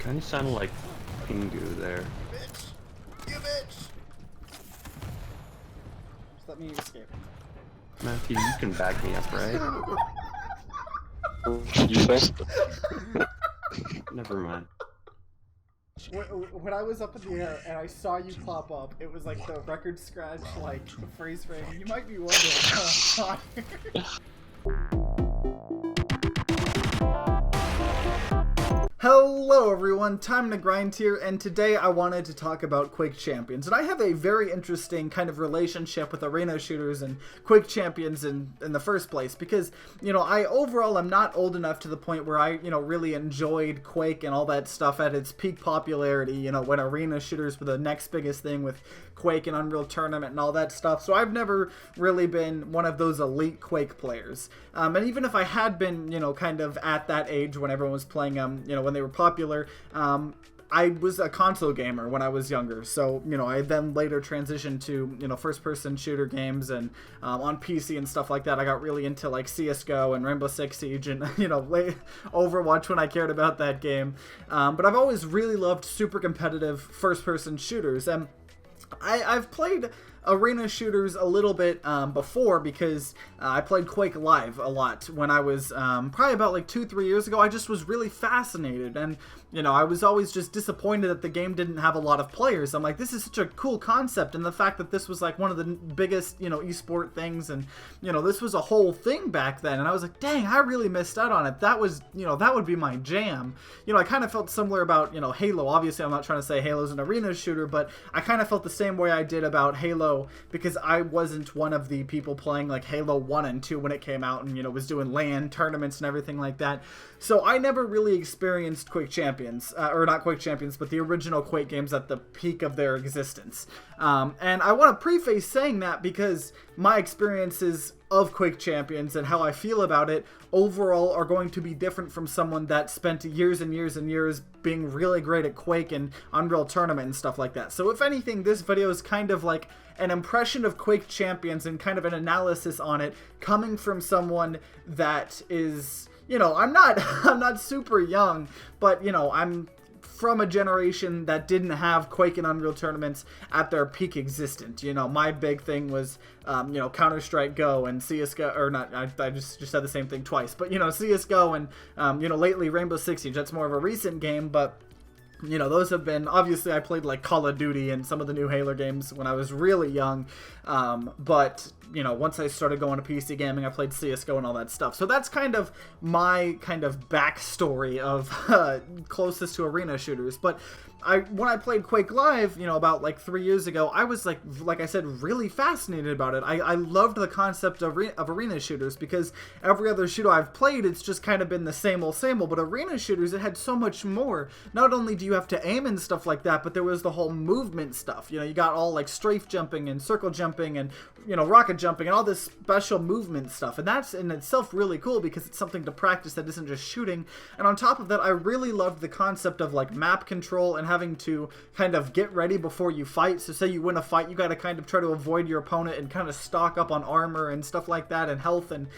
Kind of sounded like Pingu there. Bitch! You bitch! Just let me escape. Matthew, you can back me up, right? You say? Never mind. When I was up in the air and I saw you pop up, it was like the record scratch, like freeze frame. You might be wondering. Hello everyone, Time to Grind here, and today I wanted to talk about Quake Champions. And I have a very interesting kind of relationship with arena shooters and Quake Champions in the first place, because, you know, I overall am not old enough to the point where I, really enjoyed Quake and all that stuff at its peak popularity, when arena shooters were the next biggest thing with Quake and Unreal Tournament and all that stuff. So I've never really been one of those elite Quake players. And even if I had been, kind of at that age when everyone was playing when they were popular, I was a console gamer when I was younger, so I then later transitioned to first-person shooter games, and on PC and stuff like that. I got really into like CS:GO and Rainbow Six Siege and Overwatch when I cared about that game. But I've always really loved super competitive first-person shooters, and I've played arena shooters a little bit before, because I played Quake Live a lot when I was probably about like 2-3 years ago. I just was really fascinated, and I was always just disappointed that the game didn't have a lot of players. I'm like, this is such a cool concept, and the fact that this was like one of the biggest esport things, and this was a whole thing back then, and I was like, dang, I really missed out on it. That was that would be my jam. I kind of felt similar about Halo. Obviously, I'm not trying to say Halo's an arena shooter, but I kind of felt the same way I did about Halo, because I wasn't one of the people playing like Halo 1 and 2 when it came out, and was doing LAN tournaments and everything like that. So I never really experienced Quake Champions, or not Quake Champions, but the original Quake games at the peak of their existence. And I want to preface saying that because my experiences of Quake Champions and how I feel about it overall are going to be different from someone that spent years and years and years being really great at Quake and Unreal Tournament and stuff like that. So if anything, this video is kind of like an impression of Quake Champions and kind of an analysis on it coming from someone that is, I'm not super young, but I'm from a generation that didn't have Quake and Unreal Tournaments at their peak existence. My big thing was, Counter-Strike Go and CS:GO, or not, I just said the same thing twice, but, CS:GO and, lately Rainbow Six Siege. That's more of a recent game, but those have been, obviously I played like Call of Duty and some of the new Halo games when I was really young, but once I started going to PC gaming, I played CS:GO and all that stuff. So that's kind of my kind of backstory of closest to arena shooters. But when I played Quake Live, about like 3 years ago, I was like I said, really fascinated about it. I loved the concept of arena shooters, because every other shooter I've played, it's just kind of been the same old, but arena shooters, it had so much more. Not only do you have to aim and stuff like that, but there was the whole movement stuff. You got all like strafe jumping and circle jumping and, rocket jumping and all this special movement stuff. And that's in itself really cool, because it's something to practice that isn't just shooting. And on top of that, I really loved the concept of like map control and having to kind of get ready before you fight. So say you win a fight, you got to kind of try to avoid your opponent and kind of stock up on armor and stuff like that and health and,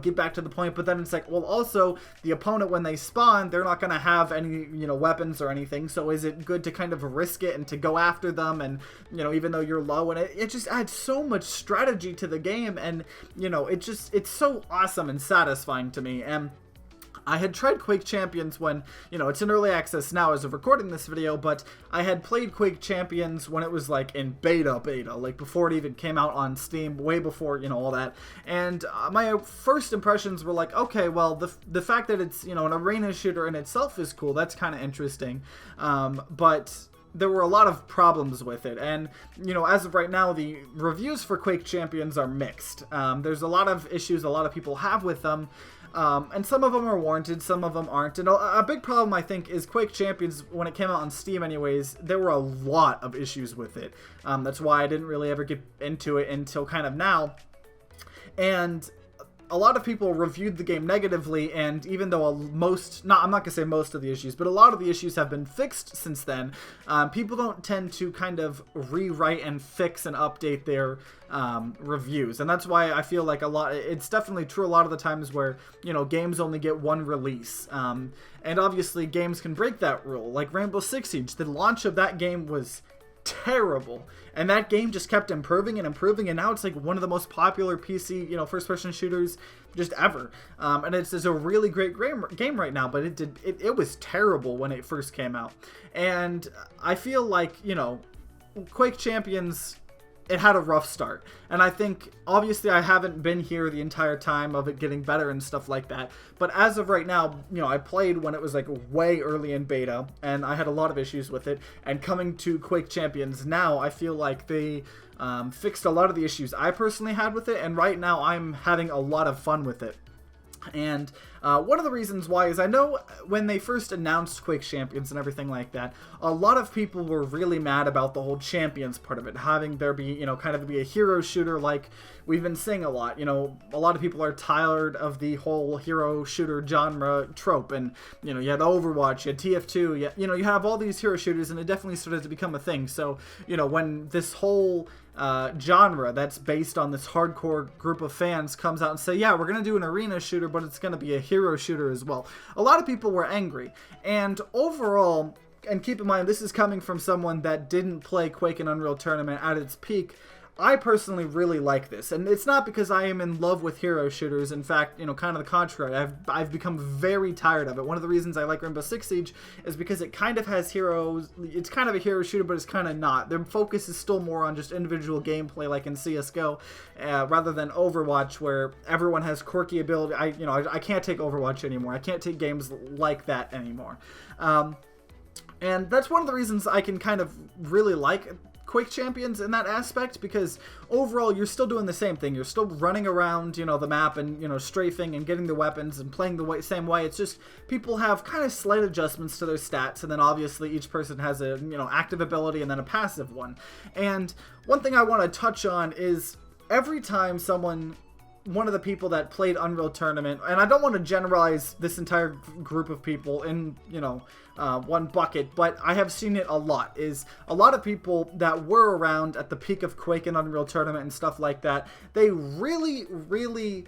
get back to the point. But then it's like, well, also the opponent, when they spawn, they're not going to have any, weapons or anything. So is it good to kind of risk it and to go after them, and, even though you're low, and it just adds so much strategy to the game, and, it's so awesome and satisfying to me. And I had tried Quake Champions when, it's in early access now as of recording this video, but I had played Quake Champions when it was like in beta, like before it even came out on Steam, way before, all that. And my first impressions were like, okay, well, the fact that it's, an arena shooter in itself is cool. That's kind of interesting. But there were a lot of problems with it, and as of right now, the reviews for Quake Champions are mixed. There's a lot of issues a lot of people have with them, and some of them are warranted, some of them aren't. And a big problem, I think, is Quake Champions, when it came out on Steam anyways, there were a lot of issues with it. That's why I didn't really ever get into it until kind of now. And a lot of people reviewed the game negatively, and even though I'm not going to say most of the issues, but a lot of the issues have been fixed since then, people don't tend to kind of rewrite and fix and update their reviews. And that's why I feel like it's definitely true a lot of the times where, games only get one release. And obviously games can break that rule. Like Rainbow Six Siege, the launch of that game was terrible, and that game just kept improving and improving, and now it's like one of the most popular PC first person shooters just ever, and it's a really great game right now, but it was terrible when it first came out. And I feel like Quake Champions, it had a rough start, and I think obviously I haven't been here the entire time of it getting better and stuff like that, but as of right now, I played when it was like way early in beta, and I had a lot of issues with it, and coming to Quake Champions now, I feel like they fixed a lot of the issues I personally had with it, and right now I'm having a lot of fun with it. And one of the reasons why is I know when they first announced Quake Champions and everything like that, a lot of people were really mad about the whole Champions part of it, having there be, kind of be a hero shooter like we've been seeing a lot. A lot of people are tired of the whole hero shooter genre trope, and, you had Overwatch, you had TF2, you have all these hero shooters, and it definitely started to become a thing. So, when this whole genre that's based on this hardcore group of fans comes out and say, yeah, we're going to do an arena shooter, but it's going to be a hero shooter as well, a lot of people were angry. And overall, and keep in mind, this is coming from someone that didn't play Quake and Unreal Tournament at its peak, I personally really like this, and it's not because I am in love with hero shooters. In fact, kind of the contrary. I've become very tired of it. One of the reasons I like Rainbow Six Siege is because it kind of has heroes. It's kind of a hero shooter, but it's kind of not. Their focus is still more on just individual gameplay, like in CS:GO, rather than Overwatch, where everyone has quirky ability. I can't take Overwatch anymore. I can't take games like that anymore. And that's one of the reasons I can kind of really like Quake Champions in that aspect, because overall you're still doing the same thing. You're still running around, the map and, strafing and getting the weapons and playing the same way. It's just people have kind of slight adjustments to their stats, and then obviously each person has a, active ability and then a passive one. And one thing I want to touch on is every time one of the people that played Unreal Tournament, and I don't want to generalize this entire group of people in, one bucket, but I have seen it a lot, is a lot of people that were around at the peak of Quake and Unreal Tournament and stuff like that, they really, really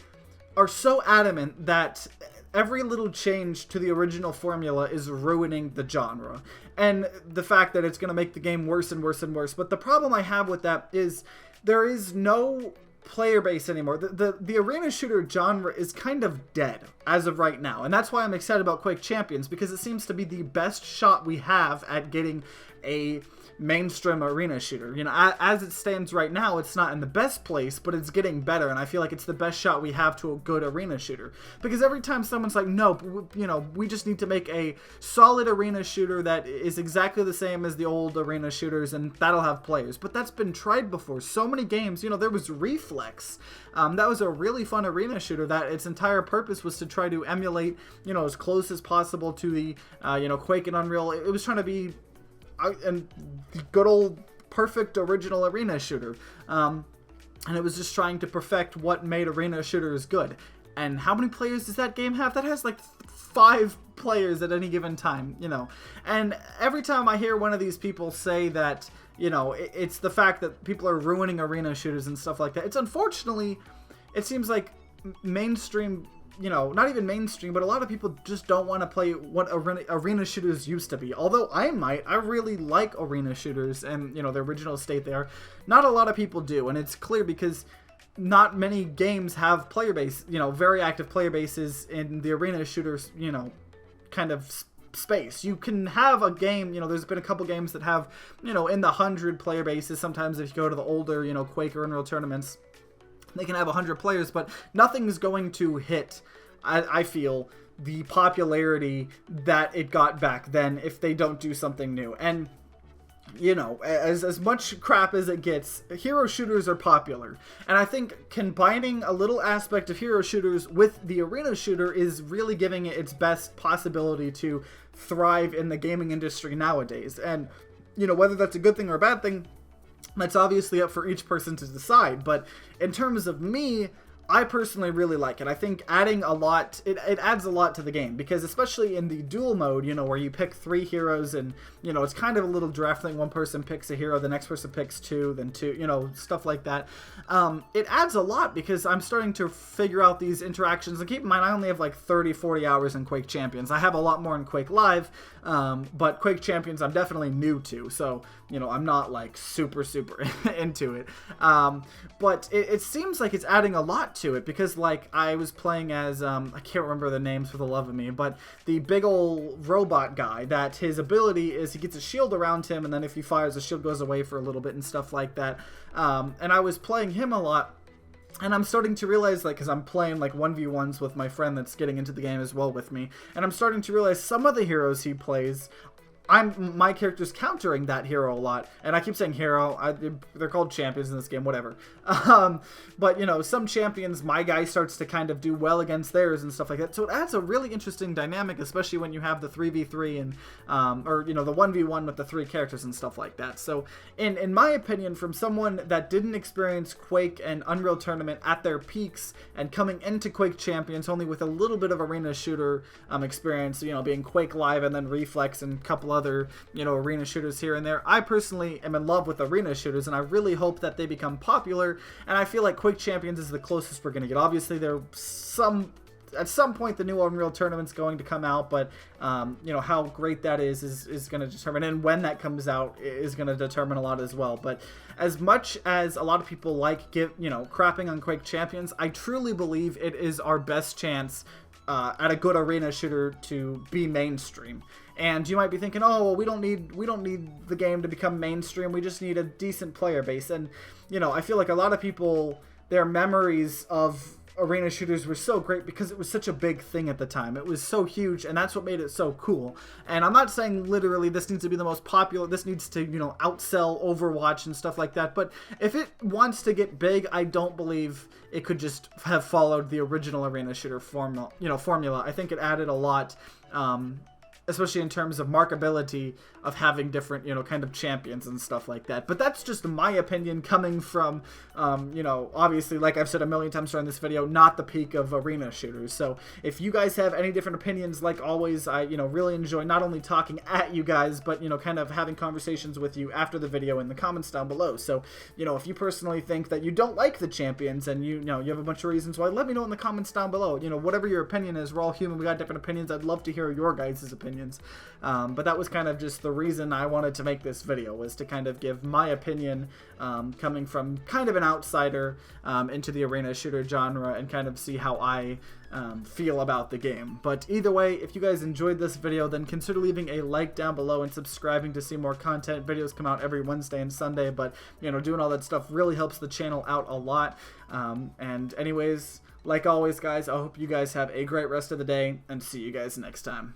are so adamant that every little change to the original formula is ruining the genre, and the fact that it's going to make the game worse and worse and worse. But the problem I have with that is there is no player base anymore. The arena shooter genre is kind of dead as of right now, and that's why I'm excited about Quake Champions, because it seems to be the best shot we have at getting a mainstream arena shooter. As it stands right now, it's not in the best place, but it's getting better, and I feel like it's the best shot we have to a good arena shooter. Because every time someone's like, no, we just need to make a solid arena shooter that is exactly the same as the old arena shooters, and that'll have players. But that's been tried before. So many games, there was Reflex. That was a really fun arena shooter that its entire purpose was to try to emulate, as close as possible to the, Quake and Unreal. It was trying to be and the good old perfect original arena shooter, and it was just trying to perfect what made arena shooters good. And how many players does that game have? That has like 5 players at any given time, and every time I hear one of these people say that, it's the fact that people are ruining arena shooters and stuff like that, it's unfortunately, it seems like mainstream, not even mainstream, but a lot of people just don't want to play what arena shooters used to be. Although I really like arena shooters and, the original state they are. Not a lot of people do, and it's clear because not many games have player base, very active player bases in the arena shooters, kind of space. You can have a game, there's been a couple games that have, in the 100 player bases. Sometimes if you go to the older, Quake or Unreal tournaments, they can have 100 players, but nothing's going to hit, I feel, the popularity that it got back then if they don't do something new. And, as much crap as it gets, hero shooters are popular. And I think combining a little aspect of hero shooters with the arena shooter is really giving it its best possibility to thrive in the gaming industry nowadays. And, whether that's a good thing or a bad thing, that's obviously up for each person to decide. But in terms of me, I personally really like it. I think adding a lot, it adds a lot to the game, because especially in the duel mode, you know, where you pick 3 heroes and, you know, it's kind of a little draft thing. One person picks a hero, the next person picks 2, then 2, you know, stuff like that. It adds a lot because I'm starting to figure out these interactions. And keep in mind, I only have like 30, 40 hours in Quake Champions. I have a lot more in Quake Live, but Quake Champions I'm definitely new to, so, you know, I'm not like super into it. But it seems like it's adding a lot to it, because like I was playing as I can't remember the names for the love of me, but the big old robot guy, that his ability is he gets a shield around him, and then if he fires, the shield goes away for a little bit and stuff like that. And I was playing him a lot, and I'm starting to realize, like, because I'm playing like 1v1s with my friend that's getting into the game as well with me, and I'm starting to realize some of the heroes he plays, my character's countering that hero a lot, and I keep saying hero, they're called champions in this game, whatever. But, you know, some champions, my guy starts to kind of do well against theirs and stuff like that, so it adds a really interesting dynamic, especially when you have the 3v3 and, or, you know, the 1v1 with the 3 characters and stuff like that. So, in my opinion, from someone that didn't experience Quake and Unreal Tournament at their peaks, and coming into Quake Champions only with a little bit of arena shooter experience, you know, being Quake Live and then Reflex and a couple other, you know, arena shooters here and there. I personally am in love with arena shooters, and I really hope that they become popular, and I feel like Quake Champions is the closest we're going to get. Obviously, at some point the new Unreal Tournament's going to come out, but you know, how great that is going to determine, and when that comes out is going to determine a lot as well. But as much as a lot of people like crapping on Quake Champions, I truly believe it is our best chance at a good arena shooter to be mainstream. And you might be thinking, oh, well, we don't need the game to become mainstream. We just need a decent player base. And, you know, I feel like a lot of people, their memories of arena shooters were so great because it was such a big thing at the time. It was so huge, and that's what made it so cool. And I'm not saying literally this needs to be the most popular, this needs to, you know, outsell Overwatch and stuff like that, but if it wants to get big, I don't believe it could just have followed the original arena shooter formula. I think it added a lot, especially in terms of markability of having different, you know, kind of champions and stuff like that. But that's just my opinion coming from, you know, obviously, like I've said a million times during this video, not the peak of arena shooters. So if you guys have any different opinions, like always, I, you know, really enjoy not only talking at you guys, but, you know, kind of having conversations with you after the video in the comments down below. So, you know, if you personally think that you don't like the champions and you know, you have a bunch of reasons why, let me know in the comments down below. You know, whatever your opinion is, we're all human, we got different opinions. I'd love to hear your guys' opinions. But that was kind of just the reason I wanted to make this video, was to kind of give my opinion, coming from kind of an outsider into the arena shooter genre, and kind of see how I feel about the game. But either way, if you guys enjoyed this video, then consider leaving a like down below and subscribing to see more content. Videos come out every Wednesday and Sunday, but, you know, doing all that stuff really helps the channel out a lot. And anyways, like always, guys, I hope you guys have a great rest of the day, and see you guys next time.